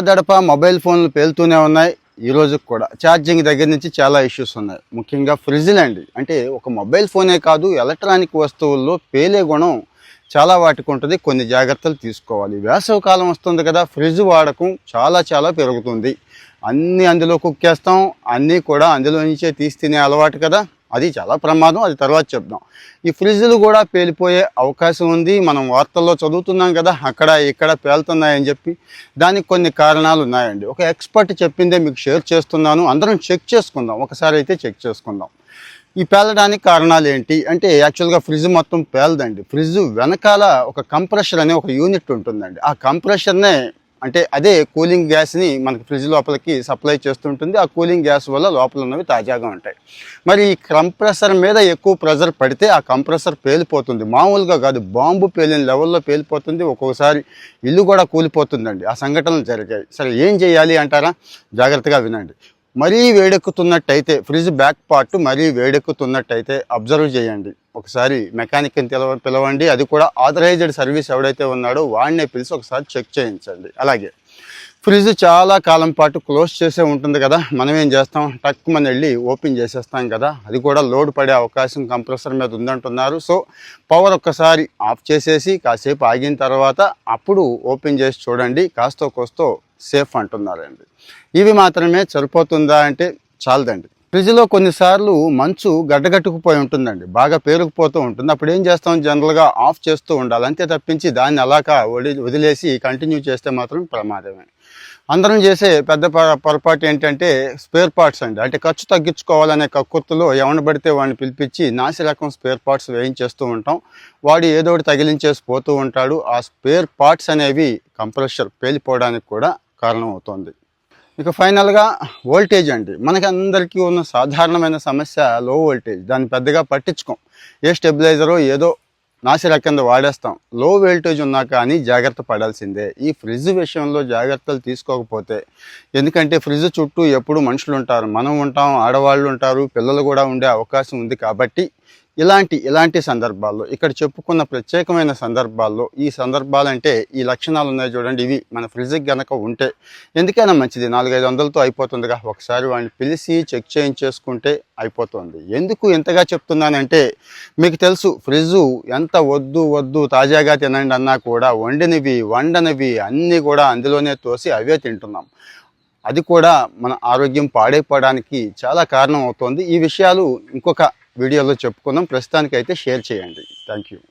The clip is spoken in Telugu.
దడప మొబైల్ ఫోన్లు పేలుతూనే ఉన్నాయి. ఈ రోజుకి కూడా ఛార్జింగ్ దగ్గర నుంచి చాలా ఇష్యూస్ ఉన్నాయి. ముఖ్యంగా ఫ్రిడ్జ్లు అండి. అంటే ఒక మొబైల్ ఫోనే కాదు, ఎలక్ట్రానిక్ వస్తువుల్లో పేలే గుణం చాలా వాటికి ఉంటుంది. కొన్ని జాగ్రత్తలు తీసుకోవాలి. వేసవి కాలం వస్తుంది కదా, ఫ్రిడ్జ్ వాడకం చాలా పెరుగుతుంది. అన్నీ అందులో కుక్ చేస్తాం, అన్నీ కూడా అందులో నుంచే తీసి తినే అలవాటు కదా, అది చాలా ప్రమాదం. అది తర్వాత చెప్దాం. ఈ ఫ్రిడ్జ్లు కూడా పేలిపోయే అవకాశం ఉంది. మనం వార్తల్లో చదువుతున్నాం కదా, అక్కడ ఇక్కడ పేలుతున్నాయని చెప్పి. దానికి కొన్ని కారణాలు ఉన్నాయండి. ఒక ఎక్స్పర్ట్ చెప్పిందే మీకు షేర్ చేస్తున్నాను. అందరం చెక్ చేసుకుందాం. ఒకసారి అయితే చెక్ చేసుకుందాం. ఈ పేలడానికి కారణాలు ఏంటి అంటే, యాక్చువల్గా ఫ్రిడ్జ్ మొత్తం పేలదండి. ఫ్రిడ్జ్ వెనకాల ఒక కంప్రెషర్ అనే ఒక యూనిట్ ఉంటుందండి. ఆ కంప్రెషర్నే అంటే అదే కూలింగ్ గ్యాస్ని మనకి ఫ్రిడ్జ్ లోపలికి సప్లై చేస్తుంటుంది. ఆ కూలింగ్ గ్యాస్ వల్ల లోపల ఉన్నవి తాజాగా ఉంటాయి. మరి ఈ కంప్రెసర్ మీద ఎక్కువ ప్రెజర్ పడితే ఆ కంప్రెసర్ పేలిపోతుంది. మామూలుగా కాదు, బాంబు పేలిన లెవెల్లో పేలిపోతుంది. ఒక్కొక్కసారి ఇల్లు కూడా కూలిపోతుందండి. ఆ సంఘటనలు జరిగాయి. సరే, ఏం చేయాలి అంటారా? జాగ్రత్తగా వినండి. మరీ వేడెక్కుతున్నట్టయితే, ఫ్రిడ్జ్ బ్యాక్ పార్ట్ మరీ వేడెక్కుతున్నట్టయితే అబ్జర్వ్ చేయండి. ఒకసారి మెకానిక్ని పిలవండి. అది కూడా ఆథరైజ్డ్ సర్వీస్ ఎవడైతే ఉన్నాడో వాడినే పిలిచి ఒకసారి చెక్ చేయించండి. అలాగే ఫ్రిడ్జ్ చాలా కాలం పాటు క్లోజ్ చేసే ఉంటుంది కదా, మనం ఏం చేస్తాం, టక్కుమని వెళ్ళి ఓపెన్ చేసేస్తాం కదా. అది కూడా లోడ్ పడే అవకాశం కంప్రెసర్ మీద ఉందంటున్నారు. సో పవర్ ఒక్కసారి ఆఫ్ చేసేసి కాసేపు ఆగిన తర్వాత అప్పుడు ఓపెన్ చేసి చూడండి. కాస్తో కోస్తో సేఫ్ అంటున్నారండి. ఇవి మాత్రమే సరిపోతుందా అంటే చాలదండి. ఫ్రిడ్జ్లో కొన్నిసార్లు మంచు గడ్డగట్టుకుపోయి ఉంటుందండి, బాగా పేరుకుపోతూ ఉంటుంది. అప్పుడు ఏం చేస్తాం, జనరల్గా ఆఫ్ చేస్తూ ఉండాలి. అంతే తప్పించి దాన్ని అలాగా వదిలేసి కంటిన్యూ చేస్తే మాత్రం ప్రమాదమే. అందరం చేసే పెద్ద పొరపాటు ఏంటంటే స్పేర్ పార్ట్స్ అండి. అంటే ఖర్చు తగ్గించుకోవాలనే కక్కుర్తులో ఎవరిని పడితే వాడిని పిలిపించి నాసి రకం స్పేర్ పార్ట్స్ వేయించేస్తూ ఉంటాం. వాడు ఏదో ఒకటి తగిలించేసి పోతూ ఉంటాడు. ఆ స్పేర్ పార్ట్స్ అనేవి కంప్రెషర్ పేలిపోవడానికి కూడా కారణం అవుతుంది. ఇక ఫైనల్గా వోల్టేజ్ అండి. మనకి అందరికీ ఉన్న సాధారణమైన సమస్య లో వోల్టేజ్. దాన్ని పెద్దగా పట్టించుకోం. ఏ స్టెబిలైజరో ఏదో నాసిరకం కింద వాడేస్తాం. లో వోల్టేజ్ ఉన్నా కానీ జాగ్రత్త పడాల్సిందే. ఈ ఫ్రిడ్జ్ విషయంలో జాగ్రత్తలు తీసుకోకపోతే, ఎందుకంటే ఫ్రిడ్జ్ చుట్టూ ఎప్పుడు మనుషులు ఉంటారు, మనం ఉంటాం, ఆడవాళ్ళు ఉంటారు, పిల్లలు కూడా ఉండే అవకాశం ఉంది. కాబట్టి ఇలాంటి సందర్భాల్లో, ఇక్కడ చెప్పుకున్న ప్రత్యేకమైన సందర్భాల్లో, ఈ సందర్భాలంటే ఈ లక్షణాలు ఉన్నాయి చూడండి, ఇవి మన ఫ్రిడ్జ్కి గనక ఉంటే ఎందుకైనా మంచిది. 400-500తో అయిపోతుందిగా. ఒకసారి వాడిని పిలిచి చెక్ చేయించేసుకుంటే అయిపోతుంది. ఎందుకు ఎంతగా చెప్తున్నానంటే, మీకు తెలుసు ఫ్రిడ్జ్ ఎంత వద్దు తాజాగా తినండి అన్నా కూడా వండనివి అన్నీ కూడా అందులోనే తోసి అవే తింటున్నాం. అది కూడా మన ఆరోగ్యం పాడైపోవడానికి చాలా కారణం అవుతుంది. ఈ విషయాలు ఇంకొక వీడియోలో చెప్పుకుందాం. ప్రస్తుతానికైతే షేర్ చేయండి. Thank you.